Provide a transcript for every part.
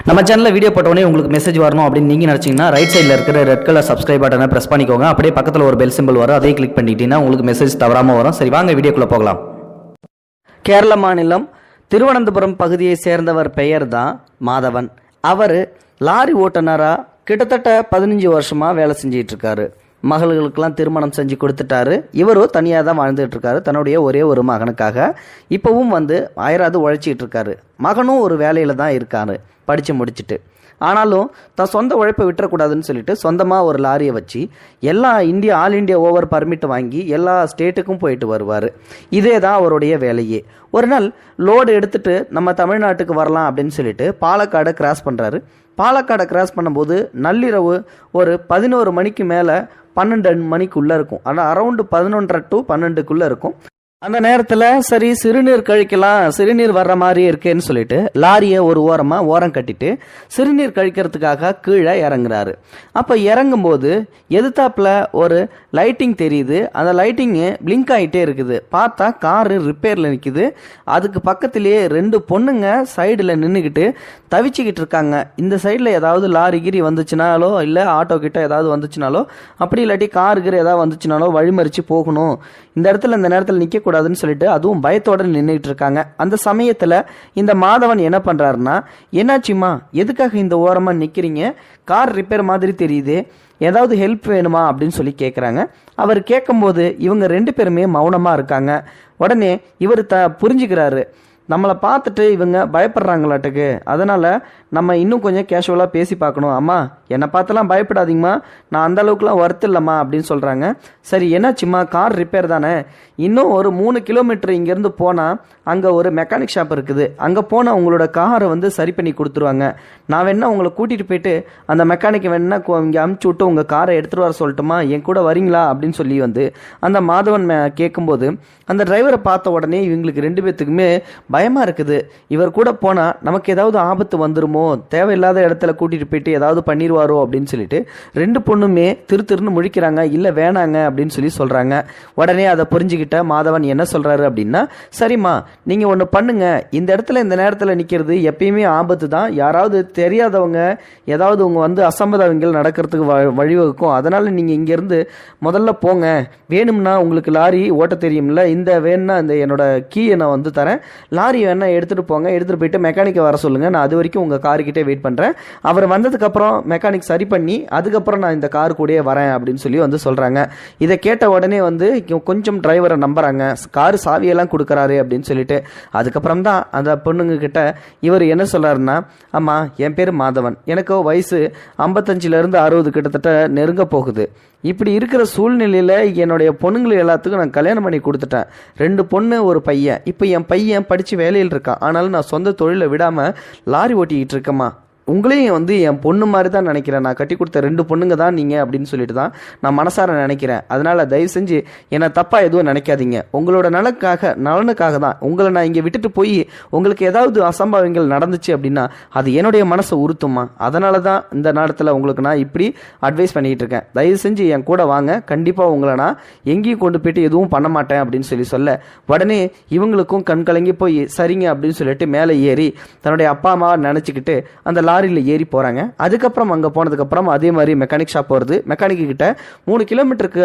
நம்ம சேனலில் வீடியோ போட்டோடனே உங்களுக்கு மெசேஜ் வரணும் அப்படின்னு நீங்கள் நினச்சிங்கன்னா ரைட் சைடில் இருக்கிற ரெட் கலர் சப்ஸ்கிரைப் பட்டனை ப்ரெஸ் பண்ணிக்கோங்க. அப்படியே பக்கத்தில் ஒரு பெல் சிம்பிள் வரும், அதையும் கிளிக் பண்ணிட்டீங்கன்னா உங்களுக்கு மெசேஜ் தவறாமல் வரும். சரி, வாங்க வீடியோக்குள்ளே போகலாம். கேரள மாநிலம் திருவனந்தபுரம் பகுதியை சேர்ந்தவர் பெயர் தான் மாதவன். அவர் லாரி ஓட்டுநராக கிட்டத்தட்ட 15 வருஷமாக வேலை செஞ்சிட்டு இருக்காரு. மகள்களுக்கெல்லாம் திருமணம் செஞ்சு கொடுத்துட்டாரு. இவரும் தனியாக தான் வாழ்ந்துட்டு இருக்காரு, தன்னுடைய ஒரே ஒரு மகனுக்காக. இப்போவும் அயராது உழைச்சிட்டு இருக்காரு. மகனும் ஒரு வேலையில் தான் இருக்காரு, படித்து முடிச்சுட்டு. ஆனாலும் தான் சொந்த உழைப்பை விட்டுறக்கூடாதுன்னு சொல்லிட்டு சொந்தமாக ஒரு லாரியை வச்சு ஆல் இண்டியா ஓவர் பர்மிட் வாங்கி எல்லா ஸ்டேட்டுக்கும் போயிட்டு வருவார். இதே தான் அவருடைய வேலையே. ஒரு நாள் லோடு எடுத்துட்டு நம்ம தமிழ்நாட்டுக்கு வரலாம் அப்படின்னு சொல்லிட்டு பாலக்காடை கிராஸ் பண்ணுறாரு. பாலக்காடை கிராஸ் பண்ணும்போது நள்ளிரவு ஒரு 11 மணிக்கு மேலே 12 மணிக்குள்ளே இருக்கும். ஆனால் அரௌண்டு 11:30 to 12க்குள்ளே இருக்கும். அந்த நேரத்தில் சரி சிறுநீர் கழிக்கலாம், சிறுநீர் வர்ற மாதிரி இருக்கேன்னு சொல்லிட்டு லாரியை ஒரு ஓரம் கட்டிட்டு சிறுநீர் கழிக்கிறதுக்காக கீழே இறங்குறாரு. அப்போ இறங்கும்போது எதிர்த்தாப்பில் ஒரு லைட்டிங் தெரியுது. அந்த லைட்டிங்கு பிளிங்க் ஆகிட்டே இருக்குது. பார்த்தா காரு ரிப்பேரில் நிற்குது. அதுக்கு பக்கத்திலேயே 2 பொண்ணுங்க சைடில் நின்றுக்கிட்டு தவிச்சிக்கிட்டு இருக்காங்க. இந்த சைடில் ஏதாவது லாரி கிரி வந்துச்சுனாலோ இல்லை ஆட்டோ கிட்ட ஏதாவது வந்துச்சுனாலோ, அப்படி இல்லாட்டி காரு ஏதாவது வந்துச்சுனாலோ வழிமறிச்சு போகணும், இந்த நேரத்தில் நிற்கக்கூடாதுன்னு சொல்லிட்டு அதுவும் பயத்தோடு நின்றுட்டு இருக்காங்க. அந்த சமயத்தில் இந்த மாதவன் என்ன பண்ணுறாருன்னா, என்னாச்சுமா, எதுக்காக இந்த ஓரமாக நிற்கிறீங்க, கார் ரிப்பேர் மாதிரி தெரியுது, ஏதாவது ஹெல்ப் வேணுமா அப்படின்னு சொல்லி கேட்குறாங்க. அவர் கேட்கும்போது இவங்க 2 பேருமே மௌனமாக இருக்காங்க. உடனே இவர் புரிஞ்சுக்கிறாரு, நம்மளை பார்த்துட்டு இவங்க பயப்படுறாங்களாட்டுக்கு, அதனால் நம்ம இன்னும் கொஞ்சம் கேஷுவலாக பேசி பார்க்கணும். அம்மா, என்னை பார்த்தெல்லாம் பயப்படாதீங்கம்மா, நான் அந்த அளவுக்குலாம் ஒர்த் இல்லைம்மா அப்படின்னு சொல்கிறாங்க. சரி, என்னாச்சும்மா, கார் ரிப்பேர் தானே, இன்னும் ஒரு 3 கிலோமீட்டர் இங்கேருந்து போனால் அங்கே ஒரு மெக்கானிக் ஷாப் இருக்குது, அங்கே போனால் உங்களோட காரை சரி பண்ணி கொடுத்துருவாங்க. நான் வேணா உங்களை கூட்டிகிட்டு போயிட்டு அந்த மெக்கானிக்கை வேணா இங்கே அமுச்சு விட்டு உங்கள் காரை எடுத்துகிட்டு வர சொல்லட்டுமா, என் கூட வரீங்களா அப்படின்னு சொல்லி அந்த மாதவன் கேட்கும்போது அந்த டிரைவரை பார்த்த உடனே இவங்களுக்கு 2 பேர்த்துக்குமே பயமாக இருக்குது. இவர் கூட போனால் நமக்கு ஏதாவது ஆபத்து வந்துருமோ, தேவையில்லாத இடத்துல கூட்டிகிட்டு போயிட்டு ஏதாவது பண்ணிடுவாரோ அப்படின்னு சொல்லிட்டு 2 பொண்ணுமே திருன்னு முழிக்கிறாங்க. இல்லை வேணாங்க அப்படின்னு சொல்லி சொல்கிறாங்க. உடனே அதை புரிஞ்சுக்கிட்ட மாதவன் என்ன சொல்கிறாரு அப்படின்னா, சரிம்மா, நீங்கள் ஒன்று பண்ணுங்க, இந்த இடத்துல இந்த நேரத்தில் நிற்கிறது எப்பயுமே ஆபத்து தான், யாராவது தெரியாதவங்க ஏதாவது உங்க அசம்பதங்கள் நடக்கிறதுக்கு வழிவகுக்கும், அதனால் நீங்கள் இங்கேருந்து முதல்ல போங்க, வேணும்னா உங்களுக்கு லாரி ஓட்ட தெரியும்ல, இந்த வேணும்னா இந்த என்னோட கீயை நான் தரேன், லாரி வேணா எடுத்துகிட்டு போங்க, எடுத்துகிட்டு போயிட்டு மெக்கானிக்கை வர சொல்லுங்கள், நான் அது வரைக்கும் உங்கள் காருக்கிட்டே வெயிட் பண்ணுறேன், அவர் வந்ததுக்கப்புறம் மெக்கானிக் சரி பண்ணி அதுக்கப்புறம் நான் இந்த கார் கூடயே வரேன் அப்படின்னு சொல்லி சொல்கிறாங்க. இதை கேட்ட உடனே கொஞ்சம் டிரைவரை நம்புறாங்க, காரு சாவியெல்லாம் கொடுக்குறாரு அப்படின்னு சொல்லிட்டு. அதுக்கப்புறம் தான் அந்த பொண்ணுங்க கிட்ட இவர் என்ன சொல்றாருன்னா, அம்மா, என் பேர் மாதவன், எனக்கு வயசு 55லேருந்து 60 கிட்டத்தட்ட நெருங்க போகுது. இப்படி இருக்கிற சூழ்நிலையில் என்னுடைய பொண்ணுங்களை எல்லாத்துக்கும் நான் கல்யாணம் பண்ணி கொடுத்துட்டேன். 2 பொண்ணு 1 பையன். இப்போ என் பையன் படித்து வேலையில் இருக்கான். ஆனாலும் நான் சொந்த தொழிலை விடாமல் லாரி ஓட்டிக்கிட்டு இருக்கேம்மா. உங்களையும் என் பொண்ணு மாதிரி தான் நினைக்கிறேன், நான் கட்டி கொடுத்த 2 பொண்ணுங்க தான் நீங்கள் அப்படின்னு சொல்லிட்டு தான் நான் மனசார நினைக்கிறேன். அதனால் தயவு செஞ்சு என்னை தப்பாக எதுவும் நினைக்காதீங்க, உங்களோட நலனுக்காக தான் உங்களை நான் இங்கே விட்டுட்டு போய் உங்களுக்கு ஏதாவது அசம்பாவங்கள் நடந்துச்சு அப்படின்னா அது என்னுடைய மனசை உறுத்துமா, அதனால தான் இந்த நேரத்தில் உங்களுக்கு நான் இப்படி அட்வைஸ் பண்ணிக்கிட்டு இருக்கேன். தயவு செஞ்சு என் கூட வாங்க, கண்டிப்பாக உங்களை நான் எங்கேயும் கொண்டு போயிட்டு எதுவும் பண்ண மாட்டேன் அப்படின்னு சொல்ல உடனே இவங்களுக்கும் கண் கலங்கி போய் சரிங்க அப்படின்னு சொல்லிட்டு மேலே ஏறி தன்னுடைய அப்பா அம்மாவை நினச்சிக்கிட்டு அந்த லாரியில் ஏறி போகிறாங்க. அதுக்கப்புறம் அங்கே போனதுக்கப்புறம் அதே மாதிரி மெக்கானிக் ஷாப் வருது. மெக்கானிக்கு கிட்ட 3 கிலோமீட்டருக்கு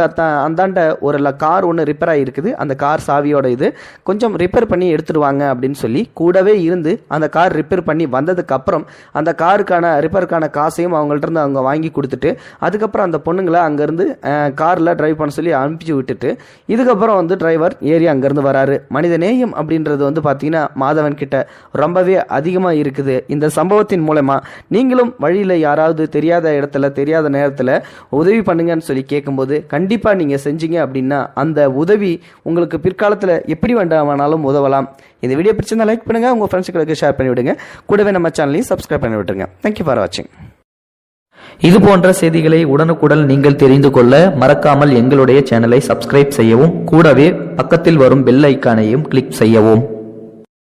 அந்தாண்ட ஒரு கார் ஒன்று ரிப்பேர் ஆகிருக்குது. அந்த கார் சாவியோட கொஞ்சம் ரிப்பேர் பண்ணி எடுத்துடுவாங்க அப்படின்னு சொல்லி கூடவே இருந்து அந்த கார் ரிப்பேர் பண்ணி வந்ததுக்கப்புறம் அந்த ரிப்பேருக்கான காசையும் அவங்கள்ட்ட இருந்து அவங்க வாங்கி கொடுத்துட்டு அதுக்கப்புறம் அந்த பொண்ணுங்களை அங்கேருந்து காரில் டிரைவ் பண்ண சொல்லி அனுப்பிச்சு விட்டுட்டு இதுக்கப்புறம் டிரைவர் ஏறி அங்கேருந்து வராரு. மனித நேயம் அப்படின்றது பார்த்தீங்கன்னா மாதவன் கிட்ட ரொம்பவே அதிகமாக இருக்குது. இந்த சம்பவத்தின் மூலமா நீங்களும் வழியில் யாராவது தெரியாத இடத்துல தெரியாத நேரத்தில் உதவி பண்ணுங்கன்னு சொல்லி கேட்கும்போது கண்டிப்பாக நீங்கள் செஞ்சீங்க அப்படின்னா அந்த உதவி உங்களுக்கு பிற்காலத்தில் எப்படி வேண்டாமானாலும் உதவலாம். இந்த வீடியோ பிடிச்சிருந்தா லைக் பண்ணுங்கள், உங்கள் ஃப்ரெண்ட்ஸுகளுக்கு ஷேர் பண்ணி விடுங்க, கூடவே நம்ம சேனலையும் சப்ஸ்கிரைப் பண்ணி விட்டுருங்க. தேங்க்யூ ஃபார் வாட்சிங். இது போன்ற செய்திகளை உடனுக்குடன் நீங்கள் தெரிந்து கொள்ள மறக்காமல் எங்களுடைய சேனலை சப்ஸ்கிரைப் செய்யவும், கூடவே பக்கத்தில் வரும் பெல் ஐக்கானையும் கிளிக் செய்யவும்.